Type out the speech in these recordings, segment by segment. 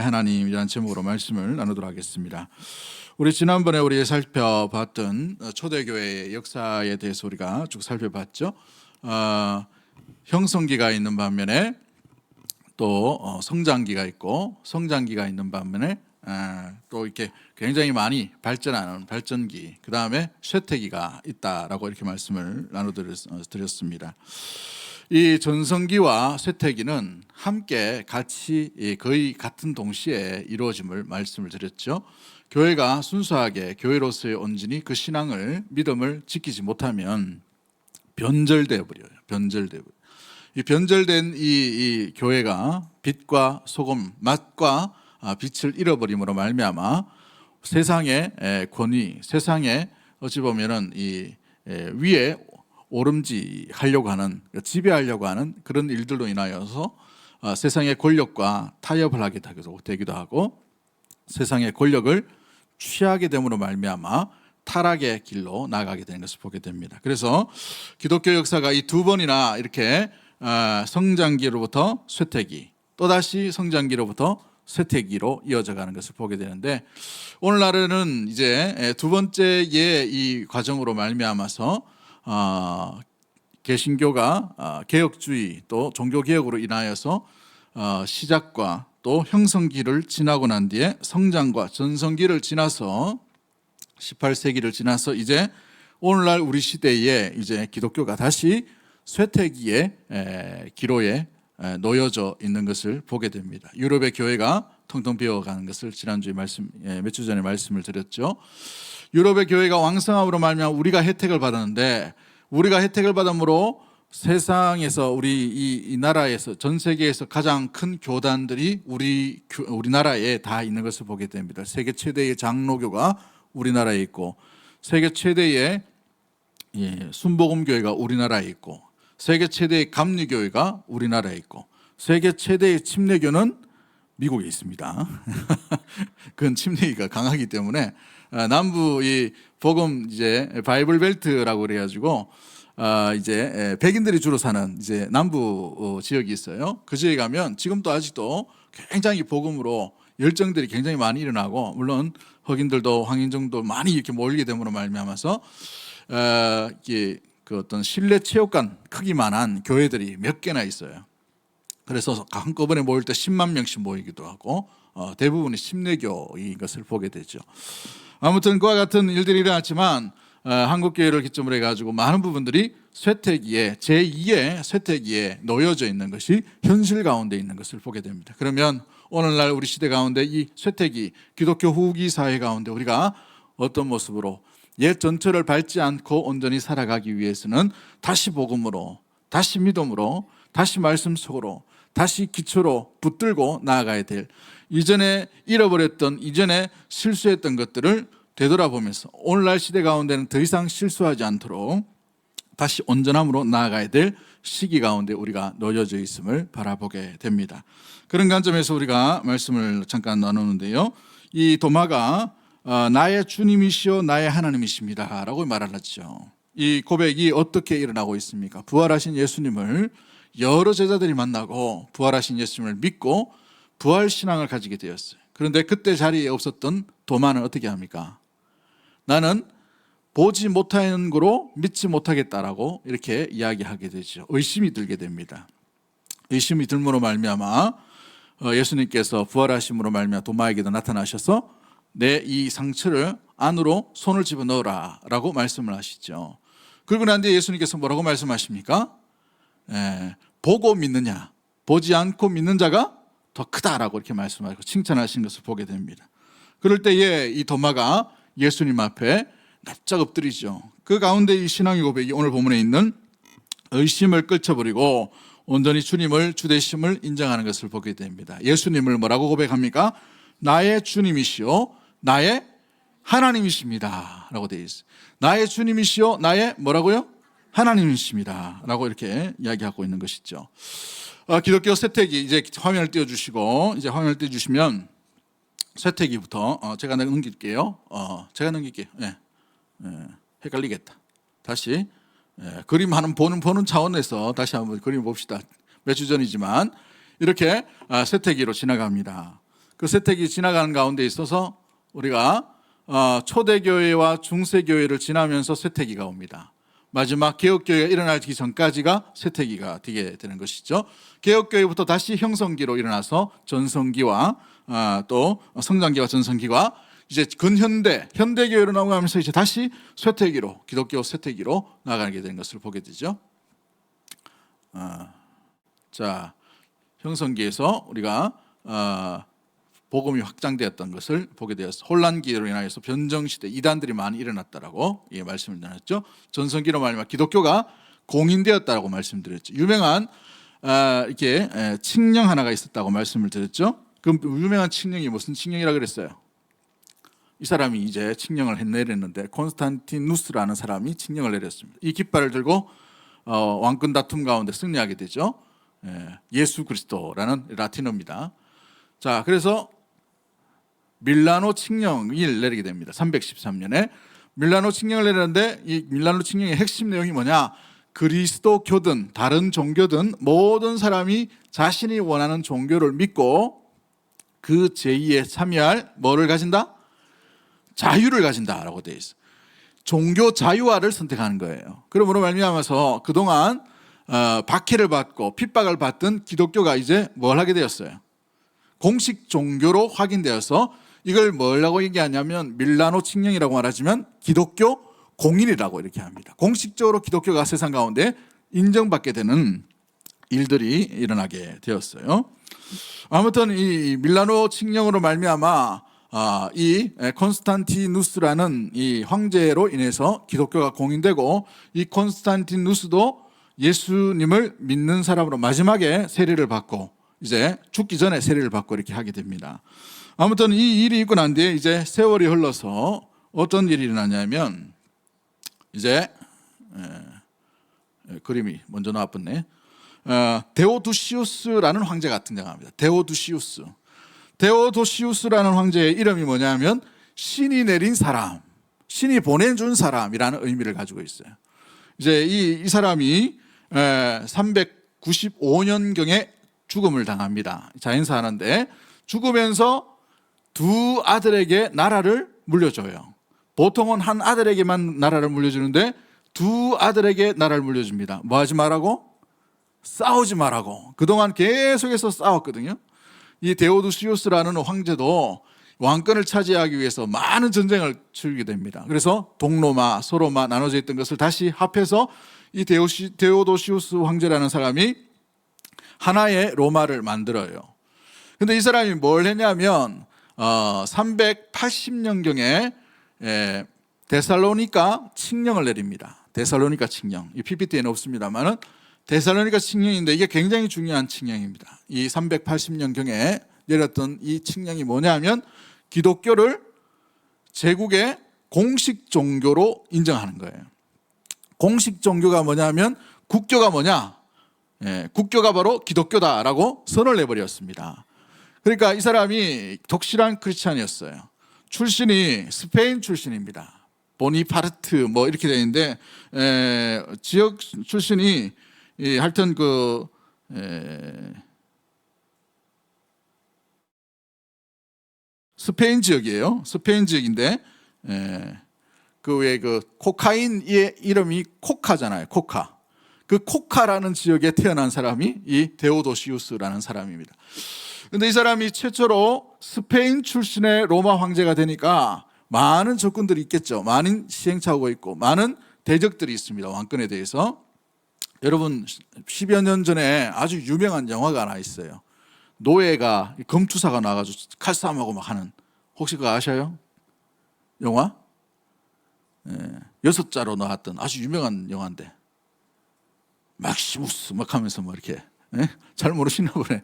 하나님이라는 제목으로 말씀을 나누도록 하겠습니다. 우리 지난번에 우리 살펴봤던 초대교회의 역사에 대해서 우리가 쭉 살펴봤죠. 형성기가 있는 반면에 또 성장기가 있고, 성장기가 있는 반면에 또 이렇게 굉장히 많이 발전하는 발전기, 그 다음에 쇠퇴기가 있다라고 이렇게 말씀을 나눠드렸습니다. 이 전성기와 쇠퇴기는 함께 같이 거의 같은 동시에 이루어짐을 말씀을 드렸죠. 교회가 순수하게 교회로서의 온전히 그 신앙을, 믿음을 지키지 못하면 변절되어 버려요. 이 변절된 이 교회가 빛과 소금, 맛과 빛을 잃어버림으로 말미암아 세상의 권위, 세상에 어찌 보면은 이 위에 오름지하려고 하는, 지배하려고 하는 그런 일들로 인하여서 세상의 권력과 타협을 하게 되기도 하고, 세상의 권력을 취하게 됨으로 말미암아 타락의 길로 나가게 되는 것을 보게 됩니다. 그래서 기독교 역사가 이 두 번이나 이렇게 성장기로부터 쇠퇴기, 또다시 성장기로부터 쇠퇴기로 이어져 가는 것을 보게 되는데, 오늘날에는 이제 두 번째의 이 과정으로 말미암아서 개신교가 개혁주의 또 종교개혁으로 인하여서 시작과 또 형성기를 지나고 난 뒤에 성장과 전성기를 지나서 18세기를 지나서 이제 오늘날 우리 시대에 이제 기독교가 다시 쇠퇴기의 기로에 놓여져 있는 것을 보게 됩니다. 유럽의 교회가 텅텅 비어가는 것을 지난주에 몇 주 전에 말씀을 드렸죠. 유럽의 교회가 왕성함으로 말미암아 우리가 혜택을 받았는데, 우리가 혜택을 받음으로 세상에서 이 나라에서, 전 세계에서 가장 큰 교단들이 우리나라에 다 있는 것을 보게 됩니다. 세계 최대의 장로교가 우리나라에 있고, 세계 최대의 순복음교회가 우리나라에 있고, 세계 최대의 감리교회가 우리나라에 있고, 세계 최대의 침례교는 미국에 있습니다. 그건 침례가 강하기 때문에 남부 이 복음 이제 바이블 벨트라고 그래가지고 이제 백인들이 주로 사는 이제 남부 지역이 있어요. 그 지역에 가면 지금도 아직도 굉장히 복음으로 열정들이 굉장히 많이 일어나고, 물론 흑인들도 황인종도 많이 이렇게 몰리게 됨으로 말미암아서 그 어떤 실내 체육관 크기만한 교회들이 몇 개나 있어요. 그래서 한꺼번에 모일 때 10만 명씩 모이기도 하고, 대부분이 침례교인 것을 보게 되죠. 아무튼 그와 같은 일들이 일어났지만 한국교회를 기점으로 해가지고 많은 부분들이 쇠퇴기에, 제2의 쇠퇴기에 놓여져 있는 것이 현실 가운데 있는 것을 보게 됩니다. 그러면 오늘날 우리 시대 가운데 이 쇠퇴기, 기독교 후기 사회 가운데 우리가 어떤 모습으로 옛 전철을 밟지 않고 온전히 살아가기 위해서는 다시 복음으로, 다시 믿음으로, 다시 말씀 속으로, 다시 기초로 붙들고 나아가야 될, 이전에 잃어버렸던, 이전에 실수했던 것들을 되돌아보면서 오늘날 시대 가운데는 더 이상 실수하지 않도록 다시 온전함으로 나아가야 될 시기 가운데 우리가 놓여져 있음을 바라보게 됩니다. 그런 관점에서 우리가 말씀을 잠깐 나누는데요, 이 도마가 나의 주님이시오 나의 하나님이십니다 라고 말을 하죠. 이 고백이 어떻게 일어나고 있습니까? 부활하신 예수님을 여러 제자들이 만나고 부활하신 예수님을 믿고 부활신앙을 가지게 되었어요. 그런데 그때 자리에 없었던 도마는 어떻게 합니까? 나는 보지 못하는 거로 믿지 못하겠다라고 이렇게 이야기하게 되죠. 의심이 들게 됩니다. 의심이 들므로 말미암아 예수님께서 부활하심으로 말미암아 도마에게도 나타나셔서 내 이 상처를 안으로 손을 집어넣어라 라고 말씀을 하시죠. 그리고 난 뒤에 예수님께서 뭐라고 말씀하십니까? 보고 믿느냐, 보지 않고 믿는 자가 더 크다라고 이렇게 말씀하시고 칭찬하신 것을 보게 됩니다. 그럴 때에 이 도마가 예수님 앞에 납작 엎드리죠. 그 가운데 이 신앙의 고백이 오늘 본문에 있는 의심을 끌쳐버리고 온전히 주님을 주되심을 인정하는 것을 보게 됩니다. 예수님을 뭐라고 고백합니까? 나의 주님이시오 나의 하나님이십니다 라고 되어 있어요. 나의 주님이시오 나의 뭐라고요? 하나님이십니다 라고 이렇게 이야기하고 있는 것이죠. 기독교 쇠퇴기, 이제 화면을 띄워주시고, 이제 화면을 띄워주시면 쇠퇴기부터 제가 넘길게요. 제가 넘길게요. 헷갈리겠다. 다시 그림 보는 차원에서 다시 한번 그림 봅시다. 몇 주 전이지만 이렇게 쇠퇴기로 지나갑니다. 그 세택이 지나가는 가운데 있어서 우리가 초대교회와 중세교회를 지나면서 쇠퇴기가 옵니다. 마지막 개혁교회가 일어나기 전까지가 쇠퇴기가 되게 되는 것이죠. 개혁교회부터 다시 형성기로 일어나서 전성기와 또 성장기와 전성기가 이제 근현대, 현대교회로 넘어가면서 이제 다시 쇠퇴기로, 기독교 쇠퇴기로 나가게 되는 것을 보게 되죠. 자, 형성기에서 우리가 복음이 확장되었던 것을 보게 되었습니다. 혼란기로 인하여서 변정시대, 이단들이 많이 일어났다라고 말씀을 드렸죠. 전성기로 말미암아 기독교가 공인되었다라고 말씀드렸죠. 유명한 이렇게 칙령 하나가 있었다고 말씀을 드렸죠. 그 유명한 칙령이 무슨 칙령이라 그랬어요? 이 사람이 이제 칙령을 내렸는데 콘스탄티누스라는 사람이 칙령을 내렸습니다. 이 깃발을 들고 왕권 다툼 가운데 승리하게 되죠. 예수 그리스도라는 라틴어입니다. 자, 그래서 밀라노 칙령을 내리게 됩니다. 313년에 밀라노 칙령을 내렸는데 이 밀라노 칙령의 핵심 내용이 뭐냐? 그리스도교든 다른 종교든 모든 사람이 자신이 원하는 종교를 믿고 그 제의에 참여할 뭐를 가진다? 자유를 가진다라고 되어 있어요. 종교 자유화를 선택하는 거예요. 그러므로 말미암아서 그동안 박해를 받고 핍박을 받던 기독교가 이제 뭘 하게 되었어요? 공식 종교로 확인되어서 이걸 뭐라고 얘기하냐면 밀라노 칙령이라고 말하지만 기독교 공인이라고 이렇게 합니다. 공식적으로 기독교가 세상 가운데 인정받게 되는 일들이 일어나게 되었어요. 아무튼 이 밀라노 칙령으로 말미암아 이 콘스탄티누스라는 이 황제로 인해서 기독교가 공인되고 이 콘스탄티누스도 예수님을 믿는 사람으로 마지막에 세례를 받고 이제 죽기 전에 세례를 받고 이렇게 하게 됩니다. 아무튼 이 일이 있고 난 뒤에 이제 세월이 흘러서 어떤 일이 일어나냐면 이제 그림이 먼저 나왔네. 데오두시우스라는 황제가 등장합니다. 데오도시우스라는 황제의 이름이 뭐냐면 신이 내린 사람, 신이 보내준 사람이라는 의미를 가지고 있어요. 이제 이 사람이 395년경에 죽음을 당합니다. 자연사하는데 죽으면서 두 아들에게 나라를 물려줘요. 보통은 한 아들에게만 나라를 물려주는데 두 아들에게 나라를 물려줍니다. 뭐 하지 말라고? 싸우지 말라고. 그동안 계속해서 싸웠거든요. 이 데오도시우스라는 황제도 왕권을 차지하기 위해서 많은 전쟁을 치르게 됩니다. 그래서 동로마, 서로마 나눠져 있던 것을 다시 합해서 이 데오도시우스 황제라는 사람이 하나의 로마를 만들어요. 근데 이 사람이 뭘 했냐면 380년경에 데살로니가 칙령을 내립니다. 데살로니가 칙령. 이 PPT에는 없습니다만은 데살로니가 칙령인데 이게 굉장히 중요한 칙령입니다. 이 380년경에 내렸던 이 칙령이 뭐냐면 기독교를 제국의 공식 종교로 인정하는 거예요. 공식 종교가 뭐냐면 국교가 뭐냐? 국교가 바로 기독교다라고 선을 내버렸습니다. 그러니까 이 사람이 독실한 크리스찬이었어요. 출신이 스페인 출신입니다. 보니파르트 뭐 이렇게 되어 있는데 지역 출신이 하여튼 스페인 지역이에요. 스페인 지역인데 그 외에 그 코카인의 이름이 코카잖아요. 코카. 그 코카라는 지역에 태어난 사람이 이 데오도시우스라는 사람입니다. 근데 이 사람이 최초로 스페인 출신의 로마 황제가 되니까 많은 적군들이 있겠죠. 많은 시행착오가 있고 많은 대적들이 있습니다. 왕권에 대해서. 여러분 10여 년 전에 아주 유명한 영화가 하나 있어요. 노예가 검투사가 나와가지고 칼싸움하고 막 하는, 혹시 그거 아셔요? 영화? 6자로 나왔던 아주 유명한 영화인데 막시무스 막 하면서 뭐 이렇게 잘 모르시나 보네.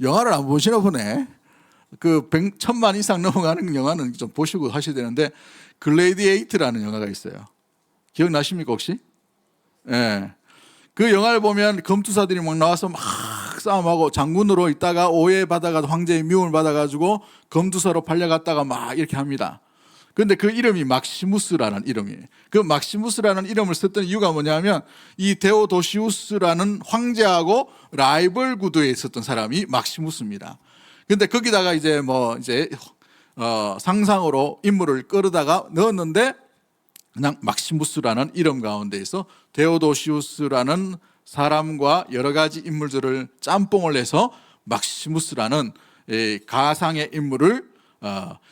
영화를 안 보시나 보네. 그 1,000만 이상 넘어가는 영화는 좀 보시고 하셔야 되는데 글래디에이트라는 영화가 있어요. 기억나십니까 혹시? 그 영화를 보면 검투사들이 막 나와서 막 싸움하고 장군으로 있다가 오해받아가 황제의 미움을 받아가지고 검투사로 팔려갔다가 막 이렇게 합니다. 그런데 그 이름이 막시무스라는 이름이에요. 그 막시무스라는 이름을 썼던 이유가 뭐냐면 이 데오도시우스라는 황제하고 라이벌 구도에 있었던 사람이 막시무스입니다. 근데 거기다가 이제 상상으로 인물을 끌어다가 넣었는데 그냥 막시무스라는 이름 가운데에서 데오도시우스라는 사람과 여러 가지 인물들을 짬뽕을 해서 막시무스라는 가상의 인물을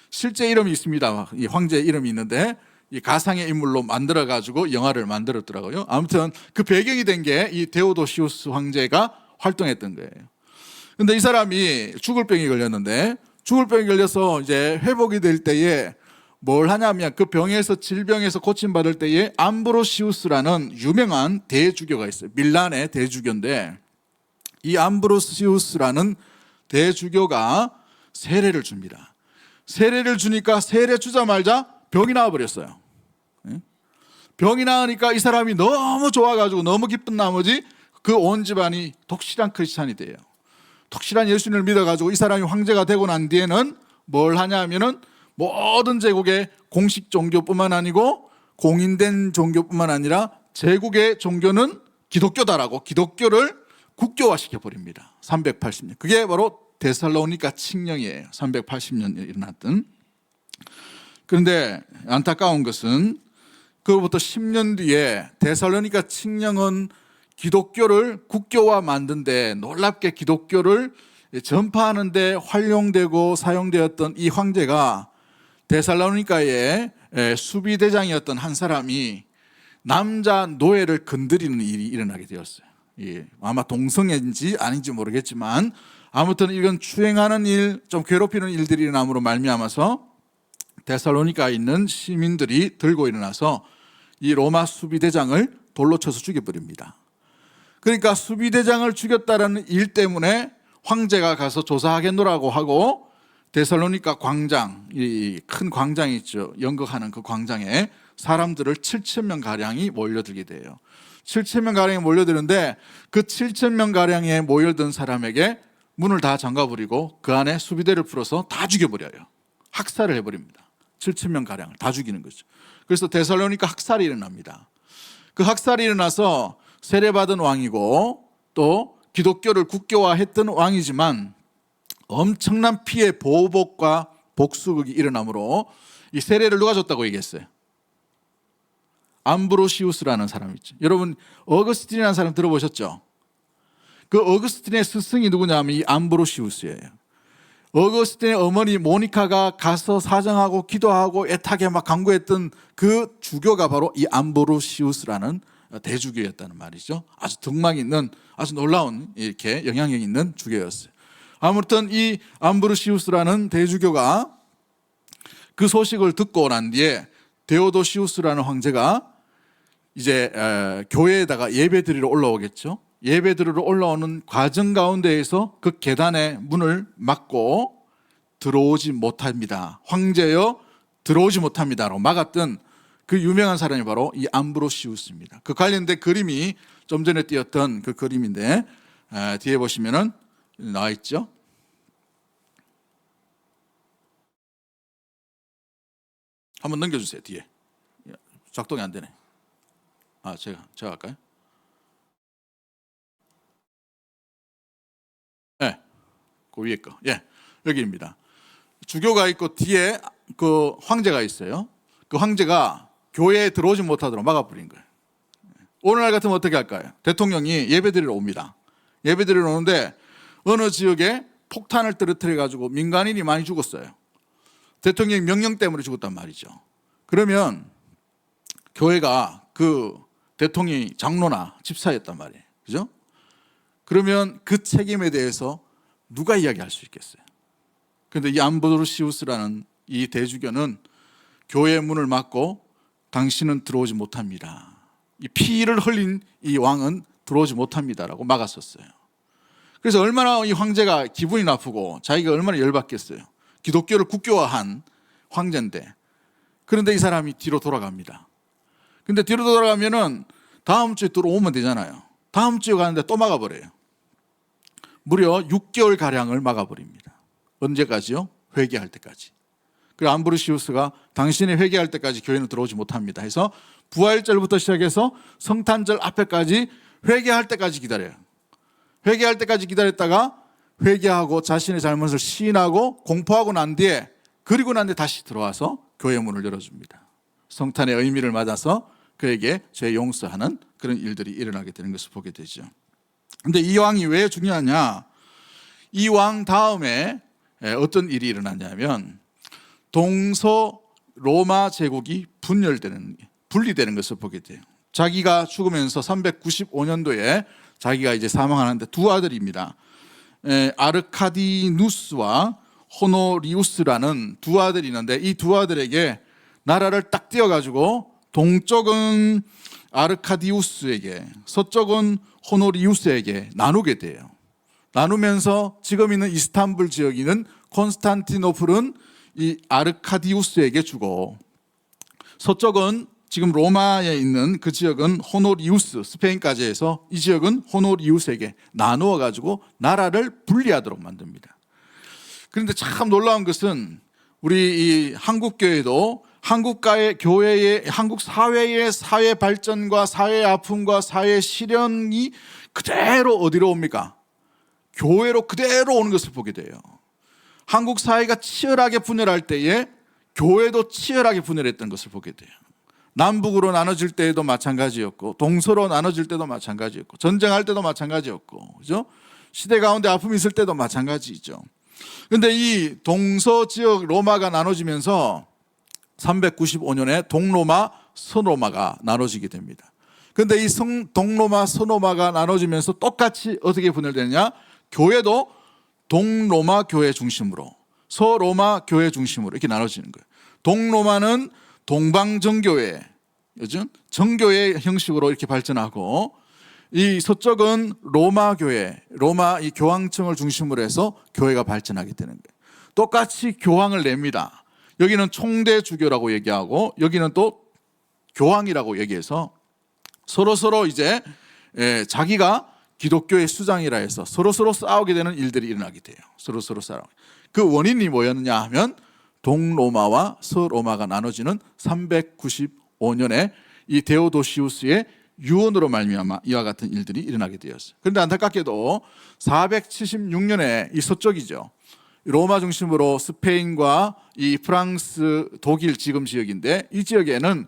실제 이름이 있습니다. 이 황제의 이름이 있는데 이 가상의 인물로 만들어 가지고 영화를 만들었더라고요. 아무튼 그 배경이 된 게 이 데오도시우스 황제가 활동했던 거예요. 근데 이 사람이 죽을 병이 걸렸는데 죽을 병이 걸려서 이제 회복이 될 때에 뭘 하냐면 그 병에서 질병에서 고침받을 때에 암브로시우스라는 유명한 대주교가 있어요. 밀란의 대주교인데 이 암브로시우스라는 대주교가 세례를 줍니다. 세례를 주니까 세례 주자마자 병이 나와버렸어요. 병이 나으니까 이 사람이 너무 좋아가지고 너무 기쁜 나머지 그 온 집안이 독실한 크리스찬이 돼요. 독실한 예수님을 믿어가지고 이 사람이 황제가 되고 난 뒤에는 뭘 하냐면은 모든 제국의 공식 종교뿐만 아니고 공인된 종교뿐만 아니라 제국의 종교는 기독교다라고 기독교를 국교화시켜 버립니다. 380년. 그게 바로 데살로니가 칙령이에요. 380년에 일어났던. 그런데 안타까운 것은 그로부터 10년 뒤에 데살로니가 칙령은 기독교를 국교화 만든데 놀랍게 기독교를 전파하는데 활용되고 사용되었던 이 황제가 데살로니가의 수비대장이었던 한 사람이 남자 노예를 건드리는 일이 일어나게 되었어요. 아마 동성애인지 아닌지 모르겠지만 아무튼 이건 추행하는 일, 좀 괴롭히는 일들이 일어남으로 말미암아서 데살로니가에 있는 시민들이 들고 일어나서 이 로마 수비대장을 돌로 쳐서 죽여버립니다. 그러니까 수비대장을 죽였다는 일 때문에 황제가 가서 조사하겠노라고 하고 데살로니가 광장, 이 큰 광장이 있죠. 연극하는 그 광장에 사람들을 7,000명 가량이 몰려들게 돼요. 7,000명 가량이 몰려드는데 그 7,000명 가량에 모여든 사람에게 문을 다 잠가버리고 그 안에 수비대를 풀어서 다 죽여버려요. 학살을 해버립니다. 7,000명 가량을 다 죽이는 거죠. 그래서 데살로니가 학살이 일어납니다. 그 학살이 일어나서 세례받은 왕이고 또 기독교를 국교화했던 왕이지만 엄청난 피해 보복과 복수극이 일어나므로 이 세례를 누가 줬다고 얘기했어요? 암브로시우스라는 사람이 있죠. 여러분 어거스틴이라는 사람 들어보셨죠? 그 어거스틴의 스승이 누구냐면 이 암브로시우스예요. 어거스틴의 어머니 모니카가 가서 사정하고 기도하고 애타게 막 간구했던 그 주교가 바로 이 암브로시우스라는 대주교였다는 말이죠. 아주 덕망 있는 아주 놀라운 이렇게 영향력 있는 주교였어요. 아무튼 이 암브로시우스라는 대주교가 그 소식을 듣고 난 뒤에 데오도시우스라는 황제가 이제 교회에다가 예배드리러 올라오겠죠. 예배드리러 올라오는 과정 가운데에서 그 계단의 문을 막고 들어오지 못합니다. 황제여 들어오지 못합니다라고 막았던 그 유명한 사람이 바로 이 암브로시우스입니다. 그 관련된 그림이 좀 전에 띄었던 그 그림인데 뒤에 보시면은 나와 있죠. 한번 넘겨주세요. 뒤에 작동이 안 되네. 제가 할까요? 네, 그 위에 거. 여기입니다. 주교가 있고 뒤에 그 황제가 있어요. 그 황제가 교회에 들어오지 못하도록 막아버린 거예요. 오늘날 같으면 어떻게 할까요? 대통령이 예배드리러 옵니다. 예배드리러 오는데 어느 지역에 폭탄을 떨어뜨려 가지고 민간인이 많이 죽었어요. 대통령 명령 때문에 죽었단 말이죠. 그러면 교회가 그 대통령이 장로나 집사였단 말이에요. 그죠? 그러면 그 책임에 대해서 누가 이야기할 수 있겠어요? 그런데 이 암브로시우스라는 이 대주교는 교회 문을 막고 당신은 들어오지 못합니다. 이 피를 흘린 이 왕은 들어오지 못합니다라고 막았었어요. 그래서 얼마나 이 황제가 기분이 나쁘고 자기가 얼마나 열받겠어요. 기독교를 국교화한 황제인데. 그런데 이 사람이 뒤로 돌아갑니다. 근데 뒤로 돌아가면은 다음 주에 들어오면 되잖아요. 다음 주에 가는데 또 막아버려요. 무려 6개월 가량을 막아버립니다. 언제까지요? 회개할 때까지. 그리고 암브로시우스가 당신이 회개할 때까지 교회는 들어오지 못합니다 해서 부활절부터 시작해서 성탄절 앞에까지 회개할 때까지 기다려요. 회개할 때까지 기다렸다가 회개하고 자신의 잘못을 시인하고 공포하고 난 뒤에, 그리고 난 뒤에 다시 들어와서 교회 문을 열어줍니다. 성탄의 의미를 맞아서 그에게 죄 용서하는 그런 일들이 일어나게 되는 것을 보게 되죠. 근데 이 왕이 왜 중요하냐? 이 왕 다음에 어떤 일이 일어났냐면 동서 로마 제국이 분리되는 것을 보게 돼요. 자기가 죽으면서 395년도에 자기가 이제 사망하는데 두 아들입니다. 아르카디누스와 호노리우스라는 두 아들이 있는데 이 두 아들에게 나라를 딱 띄워가지고 동쪽은 아르카디우스에게, 서쪽은 호노리우스에게 나누게 돼요. 나누면서 지금 있는 이스탄불 지역이 있는 콘스탄티노플은 이 아르카디우스에게 주고, 서쪽은 지금 로마에 있는 그 지역은 호노리우스, 스페인까지 해서 이 지역은 호노리우스에게 나누어 가지고 나라를 분리하도록 만듭니다. 그런데 참 놀라운 것은 우리 이 한국 교회도 한국 사회의 사회 발전과 사회 아픔과 사회 시련이 그대로 어디로 옵니까? 교회로 그대로 오는 것을 보게 돼요. 한국 사회가 치열하게 분열할 때에 교회도 치열하게 분열했던 것을 보게 돼요. 남북으로 나눠질 때에도 마찬가지였고, 동서로 나눠질 때도 마찬가지였고, 전쟁할 때도 마찬가지였고, 그죠? 시대 가운데 아픔이 있을 때도 마찬가지죠. 그런데 이 동서 지역 로마가 나눠지면서 395년에 동로마, 서로마가 나눠지게 됩니다. 그런데 이 동로마, 서로마가 나눠지면서 똑같이 어떻게 분열되느냐? 교회도 동로마 교회 중심으로, 서로마 교회 중심으로 이렇게 나눠지는 거예요. 동로마는 동방정교회, 요즘 정교회 형식으로 이렇게 발전하고, 이 서쪽은 로마 교회, 로마 이 교황청을 중심으로 해서 교회가 발전하게 되는 거예요. 똑같이 교황을 냅니다. 여기는 총대 주교라고 얘기하고 여기는 또 교황이라고 얘기해서 서로 이제 자기가 기독교의 수장이라 해서 서로 싸우게 되는 일들이 일어나게 돼요. 서로 싸우고. 그 원인이 뭐였느냐 하면 동로마와 서로마가 나눠지는 395년에 이 데오도시우스의 유언으로 말미암아 이와 같은 일들이 일어나게 되었어요. 그런데 안타깝게도 476년에 이 서쪽이죠, 로마 중심으로 스페인과 이 프랑스, 독일 지금 지역인데 이 지역에는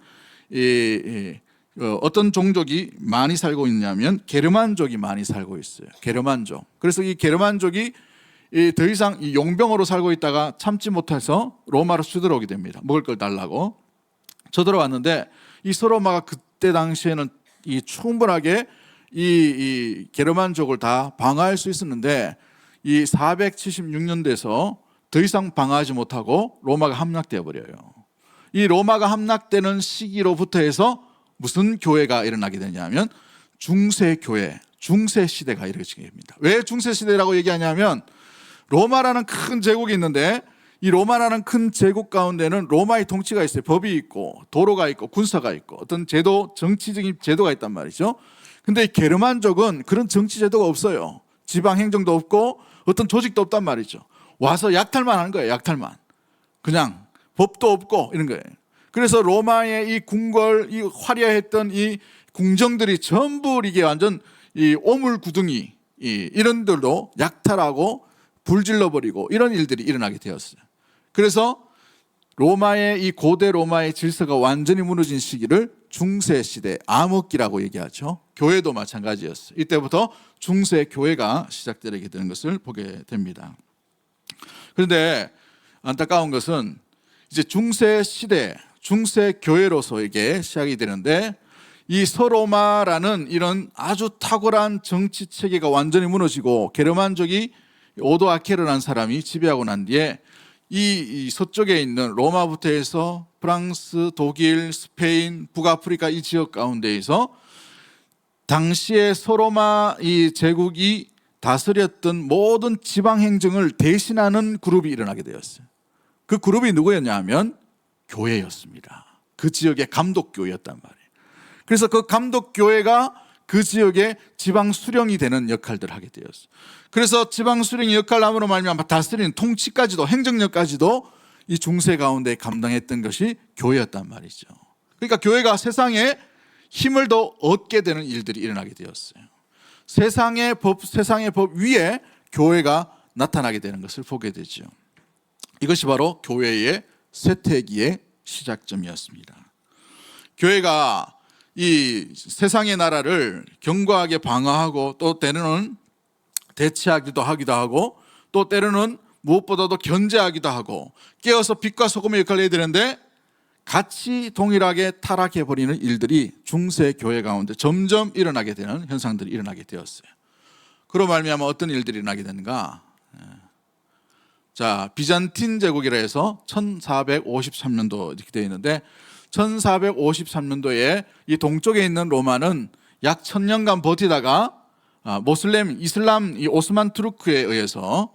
어떤 종족이 많이 살고 있냐면 게르만족이 많이 살고 있어요. 게르만족. 그래서 이 게르만족이 더 이상 이 용병으로 살고 있다가 참지 못해서 로마로 쳐들어오게 됩니다. 먹을 걸 달라고 쳐들어왔는데 이 서로마가 그때 당시에는 이 충분하게 이 게르만족을 다 방어할 수 있었는데 이 476년 돼서 더 이상 방어하지 못하고 로마가 함락되어 버려요. 이 로마가 함락되는 시기로부터 해서 무슨 교회가 일어나게 되냐면 중세교회, 중세시대가 이루어지게 됩니다. 왜 중세시대라고 얘기하냐면 로마라는 큰 제국이 있는데 이 로마라는 큰 제국 가운데는 로마의 통치가 있어요. 법이 있고 도로가 있고 군사가 있고 어떤 제도, 정치적인 제도가 있단 말이죠. 근데 이 게르만족은 그런 정치 제도가 없어요. 지방 행정도 없고 어떤 조직도 없단 말이죠. 와서 약탈만 하는 거예요. 약탈만. 그냥 법도 없고 이런 거예요. 그래서 로마의 이 궁궐, 이 화려했던 이 궁정들이 전부 이게 완전 이 오물구덩이 이런들도 약탈하고 불질러버리고 이런 일들이 일어나게 되었어요. 그래서 로마의 이 고대 로마의 질서가 완전히 무너진 시기를 중세시대, 암흑기라고 얘기하죠. 교회도 마찬가지였어요. 이때부터 중세교회가 시작되게 되는 것을 보게 됩니다. 그런데 안타까운 것은 이제 중세시대, 중세교회로서 이게 시작이 되는데 이 서로마라는 이런 아주 탁월한 정치 체계가 완전히 무너지고 게르만족이 오도아케르라는 사람이 지배하고 난 뒤에 이 서쪽에 있는 로마부터 해서 프랑스, 독일, 스페인, 북아프리카 이 지역 가운데에서 당시에 서로마 이 제국이 다스렸던 모든 지방 행정을 대신하는 그룹이 일어나게 되었어요. 그 그룹이 누구였냐 하면 교회였습니다. 그 지역의 감독교회였단 말이에요. 그래서 그 감독교회가 그 지역의 지방 수령이 되는 역할들을 하게 되었어요. 그래서 지방 수령의 역할을 함으로 말미암아 다스리는 통치까지도, 행정력까지도 이 중세 가운데 감당했던 것이 교회였단 말이죠. 그러니까 교회가 세상에 힘을 더 얻게 되는 일들이 일어나게 되었어요. 세상의 법 위에 교회가 나타나게 되는 것을 보게 되죠. 이것이 바로 교회의 쇠퇴기의 시작점이었습니다. 교회가 이 세상의 나라를 견고하게 방어하고 또 때로는 대치하기도 하고 또 때로는 무엇보다도 견제하기도 하고 깨어서 빛과 소금의 역할을 해야 되는데 같이 동일하게 타락해버리는 일들이 중세 교회 가운데 점점 일어나게 되는 현상들이 일어나게 되었어요. 그로 말미암아 어떤 일들이 일어나게 되는가? 자, 비잔틴 제국이라 해서 1453년도 이렇게 되어 있는데 1453년도에 이 동쪽에 있는 로마는 약 1000년간 버티다가 모슬렘, 이슬람, 이 오스만 투르크에 의해서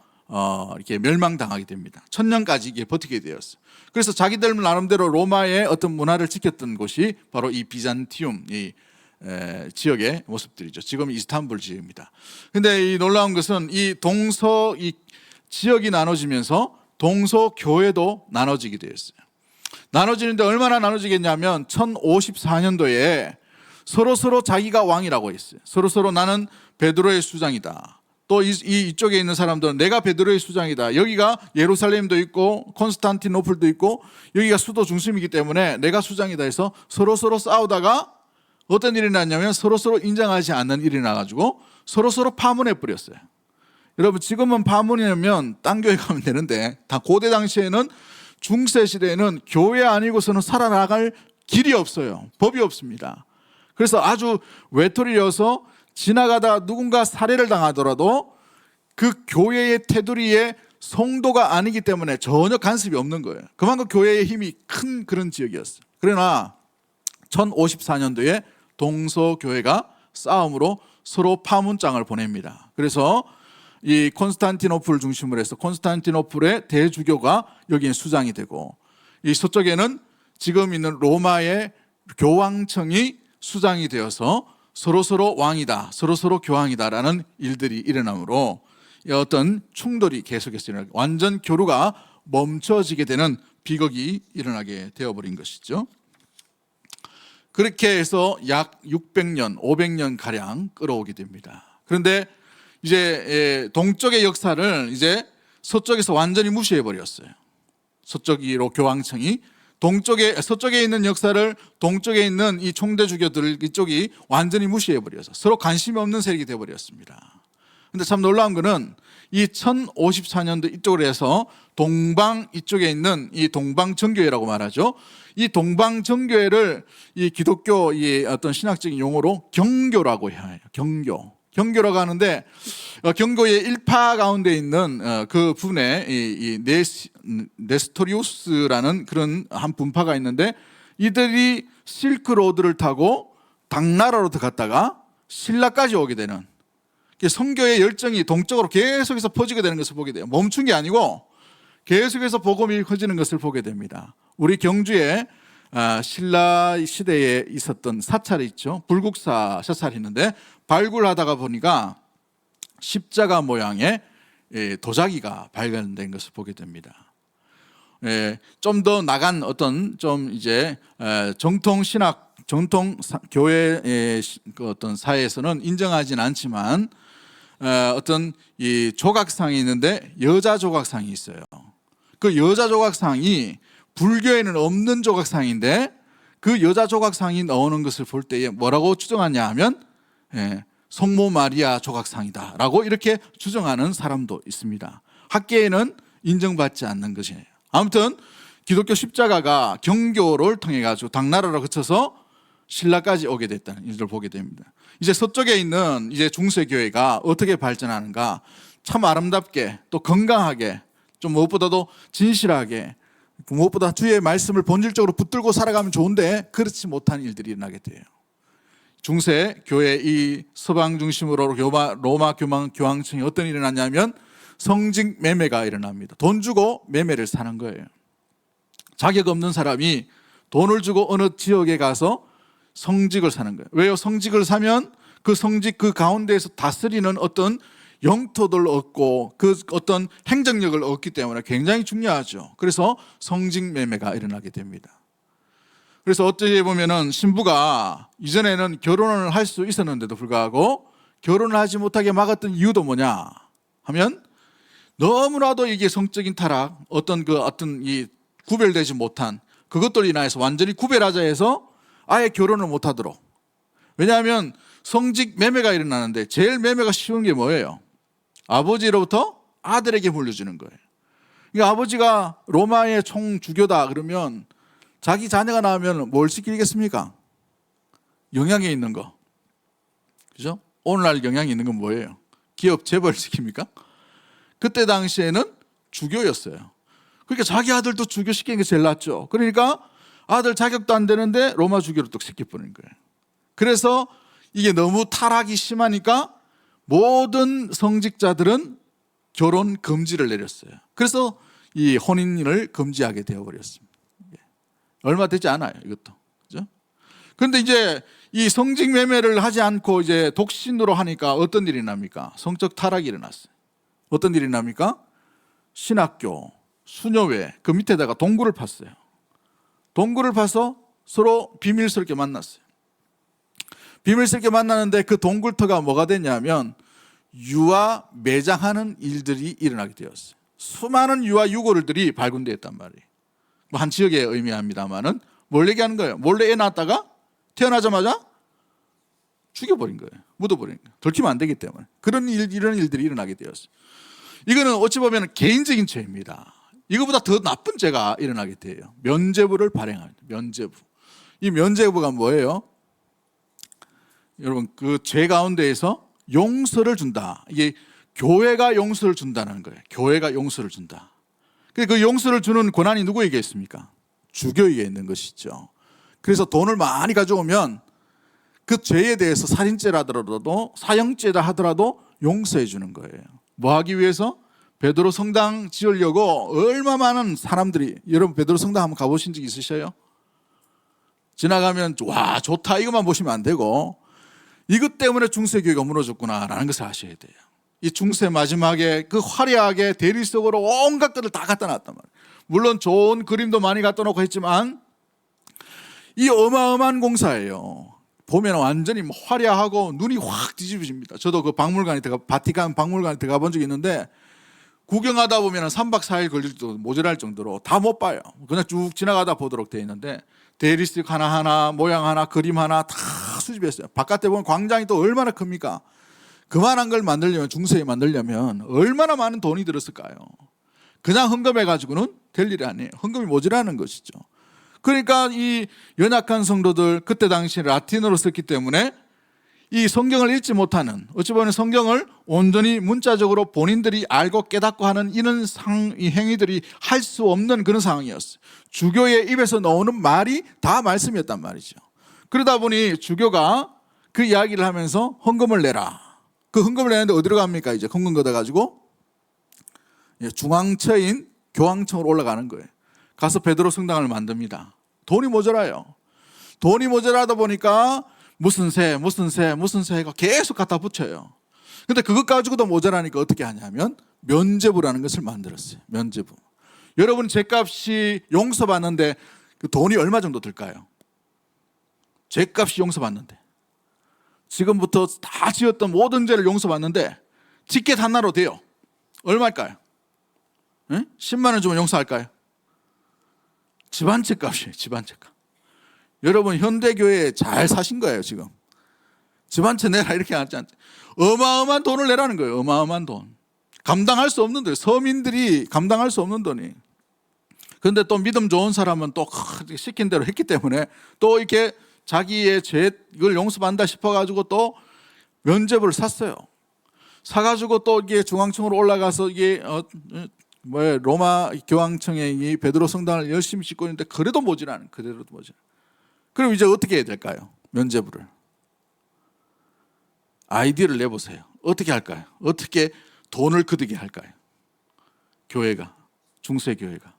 이렇게 멸망당하게 됩니다. 1000년까지 이게 버티게 되었어요. 그래서 자기들 나름대로 로마의 어떤 문화를 지켰던 곳이 바로 이 비잔티움 이 지역의 모습들이죠. 지금 이스탄불 지역입니다. 근데 이 놀라운 것은 이 동서 이 지역이 나눠지면서 동서 교회도 나눠지게 되었어요. 나눠지는데 얼마나 나눠지겠냐면 1054년도에 서로 자기가 왕이라고 했어요. 서로 나는 베드로의 수장이다. 또 이쪽에 있는 사람들은 내가 베드로의 수장이다. 여기가 예루살렘도 있고 콘스탄티노플도 있고 여기가 수도 중심이기 때문에 내가 수장이다 해서 서로 싸우다가 어떤 일이 났냐면 서로 인정하지 않는 일이 나가지고 서로 파문해 버렸어요. 여러분 지금은 파문이면 딴 교회 가면 되는데 다 고대 당시에는 중세 시대에는 교회 아니고서는 살아나갈 길이 없어요. 법이 없습니다. 그래서 아주 외톨이여서 지나가다 누군가 살해를 당하더라도 그 교회의 테두리에 성도가 아니기 때문에 전혀 간섭이 없는 거예요. 그만큼 교회의 힘이 큰 그런 지역이었어요. 그러나 1054년도에 동서교회가 싸움으로 서로 파문장을 보냅니다. 그래서 이 콘스탄티노플 중심으로 해서 콘스탄티노플의 대주교가 여기에 수장이 되고 이 서쪽에는 지금 있는 로마의 교황청이 수장이 되어서 서로 왕이다, 서로 교황이다라는 일들이 일어나므로 어떤 충돌이 계속해서 일어나고 완전 교류가 멈춰지게 되는 비극이 일어나게 되어버린 것이죠. 그렇게 해서 약 600년, 500년 가량 끌어오게 됩니다. 그런데 이제 동쪽의 역사를 이제 서쪽에서 완전히 무시해 버렸어요. 서쪽으로 교황청이 서쪽에 있는 역사를 동쪽에 있는 이 총대 주교들 이쪽이 완전히 무시해 버려서 서로 관심이 없는 세력이 되어 버렸습니다. 근데 참 놀라운 거는 이 1054년도 이쪽으로 해서 동방 이쪽에 있는 이 동방정교회라고 말하죠. 이 동방정교회를 이 기독교 이 어떤 신학적인 용어로 경교라고 해요. 경교라고 하는데 경교의 일파 가운데 있는 그 분에 이 네스토리우스라는 그런 한 분파가 있는데 이들이 실크로드를 타고 당나라로 들어갔다가 신라까지 오게 되는 선교의 열정이 동쪽으로 계속해서 퍼지게 되는 것을 보게 돼요. 멈춘 게 아니고 계속해서 복음이 커지는 것을 보게 됩니다. 우리 경주에 신라 시대에 있었던 사찰이 있죠. 불국사 사찰이 있는데 발굴하다가 보니까 십자가 모양의 도자기가 발견된 것을 보게 됩니다. 좀 더 나간 어떤 좀 이제 정통 신학, 정통 교회의 그 어떤 사회에서는 인정하지는 않지만 어떤 이 조각상이 있는데 여자 조각상이 있어요. 그 여자 조각상이 불교에는 없는 조각상인데 그 여자 조각상이 나오는 것을 볼 때에 뭐라고 추정하냐 하면 성모 마리아 조각상이다 라고 이렇게 추정하는 사람도 있습니다. 학계에는 인정받지 않는 것이에요. 아무튼 기독교 십자가가 경교를 통해 가지고 당나라로 거쳐서 신라까지 오게 됐다는 일을 보게 됩니다. 이제 서쪽에 있는 이제 중세교회가 어떻게 발전하는가, 참 아름답게 또 건강하게 좀 무엇보다도 진실하게 무엇보다 주의 말씀을 본질적으로 붙들고 살아가면 좋은데 그렇지 못한 일들이 일어나게 돼요. 중세 교회 이 서방 중심으로 로마 교황청이 어떤 일이 일어났냐면 성직 매매가 일어납니다. 돈 주고 매매를 사는 거예요. 자격 없는 사람이 돈을 주고 어느 지역에 가서 성직을 사는 거예요. 왜요? 성직을 사면 그 성직 그 가운데에서 다스리는 어떤 영토를 얻고 그 어떤 행정력을 얻기 때문에 굉장히 중요하죠. 그래서 성직 매매가 일어나게 됩니다. 그래서 어떻게 보면은 신부가 이전에는 결혼을 할 수 있었는데도 불구하고 결혼을 하지 못하게 막았던 이유도 뭐냐 하면 너무나도 이게 성적인 타락, 어떤 이 구별되지 못한 그것들로 인해서 완전히 구별하자 해서 아예 결혼을 못하도록. 왜냐하면 성직 매매가 일어나는데 제일 매매가 쉬운 게 뭐예요? 아버지로부터 아들에게 물려주는 거예요. 그러니까 아버지가 로마의 총주교다 그러면 자기 자녀가 나오면 뭘 시키겠습니까? 영향이 있는 거. 그죠? 오늘날 영향이 있는 건 뭐예요? 기업 재벌 시킵니까? 그때 당시에는 주교였어요. 그러니까 자기 아들도 주교 시키는 게 제일 낫죠. 그러니까 아들 자격도 안 되는데 로마 주교로 또 시켜버린 거예요. 그래서 이게 너무 타락이 심하니까 모든 성직자들은 결혼 금지를 내렸어요. 그래서 이 혼인을 금지하게 되어버렸습니다. 얼마 되지 않아요, 이것도. 그죠? 그런데 이제 이 성직 매매를 하지 않고 이제 독신으로 하니까 어떤 일이 납니까? 성적 타락이 일어났어요. 어떤 일이 납니까? 신학교, 수녀회, 그 밑에다가 동굴을 팠어요. 동굴을 파서 서로 비밀스럽게 만났어요. 비밀스럽게 만나는데 그 동굴터가 뭐가 됐냐면 유아 매장하는 일들이 일어나게 되었어요. 수많은 유아 유골들이 발견되었단 말이에요. 뭐 한 지역에 의미합니다만은 뭘 얘기하는 거예요? 몰래 애 낳았다가 태어나자마자 죽여버린 거예요. 묻어버린 거예요. 들키면 안 되기 때문에. 이런 일들이 일어나게 되었어요. 이거는 어찌 보면 개인적인 죄입니다. 이거보다 더 나쁜 죄가 일어나게 돼요. 면죄부를 발행합니다. 면죄부. 이 면죄부가 뭐예요? 여러분, 그 죄 가운데에서 용서를 준다. 이게 교회가 용서를 준다는 거예요. 교회가 용서를 준다. 그 용서를 주는 권한이 누구에게 있습니까? 주교에게 있는 것이죠. 그래서 돈을 많이 가져오면 그 죄에 대해서 살인죄라 하더라도 사형죄다 하더라도 용서해 주는 거예요. 뭐 하기 위해서? 베드로 성당 지으려고 얼마 많은 사람들이, 여러분 베드로 성당 한번 가보신 적 있으셔요? 지나가면 와 좋다 이것만 보시면 안 되고 이것 때문에 중세교회가 무너졌구나라는 것을 아셔야 돼요. 이 중세 마지막에 그 화려하게 대리 속으로 온갖 것을 다 갖다 놨단 말이에요. 물론 좋은 그림도 많이 갖다 놓고 했지만 이 어마어마한 공사예요. 보면 완전히 화려하고 눈이 확 뒤집어집니다. 저도 그 바티칸 박물관에 들어가 본 적이 있는데 구경하다 보면 3박 4일 걸릴지도 모자랄 정도로 다 못 봐요. 그냥 쭉 지나가다 보도록 되어 있는데 대리석 하나하나 모양 하나 그림 하나 다 수집했어요. 바깥에 보면 광장이 또 얼마나 큽니까? 그만한 걸 만들려면 중세에 만들려면 얼마나 많은 돈이 들었을까요? 그냥 헌금해 가지고는 될 일이 아니에요. 헌금이 모자라는 것이죠. 그러니까 이 연약한 성도들 그때 당시 라틴어로 썼기 때문에 이 성경을 읽지 못하는, 어찌 보면 성경을 온전히 문자적으로 본인들이 알고 깨닫고 하는 이런 이 행위들이 할 수 없는 그런 상황이었어요. 주교의 입에서 나오는 말이 다 말씀이었단 말이죠. 그러다 보니 주교가 그 이야기를 하면서 헌금을 내라. 그 헌금을 내는데 어디로 갑니까? 이제 헌금 걷어가지고 중앙처인 교황청으로 올라가는 거예요. 가서 베드로 성당을 만듭니다. 돈이 모자라요. 돈이 모자라다 보니까 무슨 세가 계속 갖다 붙여요. 근데 그것 가지고도 모자라니까 어떻게 하냐면 면죄부라는 것을 만들었어요. 면죄부. 여러분 죄값이 용서받는데 그 돈이 얼마 정도 들까요? 죄값이 용서받는데 지금부터 다 지었던 모든 죄를 용서받는데 티켓 하나로 돼요. 얼마일까요? 10만 원 주면 용서할까요? 집 한 채 값이에요. 집 한 채 값. 여러분 현대교회에 잘 사신 거예요. 지금 집 한 채 내라 이렇게 하지 않죠. 어마어마한 돈을 내라는 거예요. 어마어마한 돈. 감당할 수 없는 돈. 서민들이 감당할 수 없는 돈이. 그런데 또 믿음 좋은 사람은 또 시킨 대로 했기 때문에 또 이렇게 자기의 죄를 용서받는다 싶어가지고 또 면죄부를 샀어요. 사가지고 또 이게 중앙청으로 올라가서 이게 로마 교황청의 이 베드로 성당을 열심히 짓고 있는데 그래도 모자라는, 그대로도 모자라. 그럼 이제 어떻게 해야 될까요? 면죄부를. 아이디어를 내보세요. 어떻게 할까요? 어떻게 돈을 거두게 할까요? 교회가, 중세교회가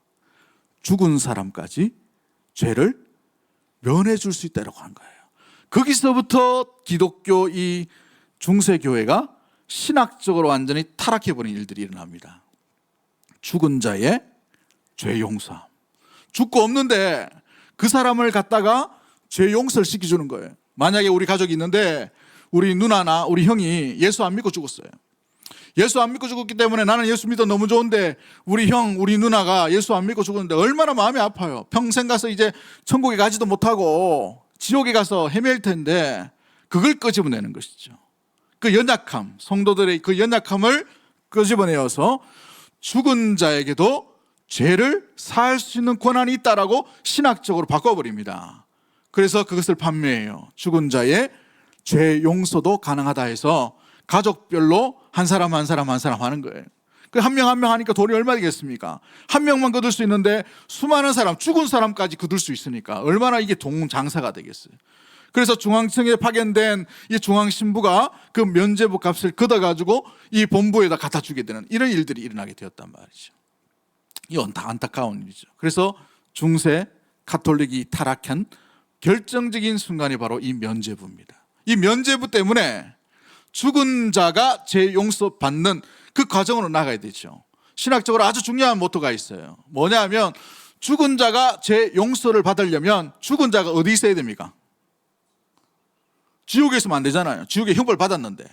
죽은 사람까지 죄를 면해 줄 수 있다고 한 거예요. 거기서부터 기독교 이 중세교회가 신학적으로 완전히 타락해버린 일들이 일어납니다. 죽은 자의 죄 용서. 죽고 없는데 그 사람을 갖다가 죄 용서를 시켜주는 거예요. 만약에 우리 가족이 있는데 우리 누나나 우리 형이 예수 안 믿고 죽었어요. 예수 안 믿고 죽었기 때문에 나는 예수 믿어 너무 좋은데 우리 형, 우리 누나가 예수 안 믿고 죽었는데 얼마나 마음이 아파요. 평생 가서 이제 천국에 가지도 못하고 지옥에 가서 헤맬 텐데 그걸 끄집어내는 것이죠. 그 연약함, 성도들의 그 연약함을 끄집어내어서 죽은 자에게도 죄를 사할 수 있는 권한이 있다라고 신학적으로 바꿔버립니다. 그래서 그것을 판매해요. 죽은 자의 죄 용서도 가능하다 해서 가족별로 한 사람 한 사람 한 사람 하는 거예요. 그 한 명 한 명 하니까 돈이 얼마 되겠습니까? 한 명만 거둘 수 있는데 수많은 사람, 죽은 사람까지 거둘 수 있으니까 얼마나 이게 돈 장사가 되겠어요. 그래서 중앙청에 파견된 이 중앙신부가 그 면죄부 값을 걷어가지고 이 본부에다 갖다 주게 되는 이런 일들이 일어나게 되었단 말이죠. 이건 다 안타까운 일이죠. 그래서 중세 가톨릭이 타락한 결정적인 순간이 바로 이 면죄부입니다. 이 면죄부 때문에 죽은 자가 죄 용서 받는 그 과정으로 나가야 되죠. 신학적으로 아주 중요한 모토가 있어요. 뭐냐면 죽은 자가 죄 용서를 받으려면 죽은 자가 어디 있어야 됩니까? 지옥에 있으면 안 되잖아요. 지옥에 형벌 받았는데.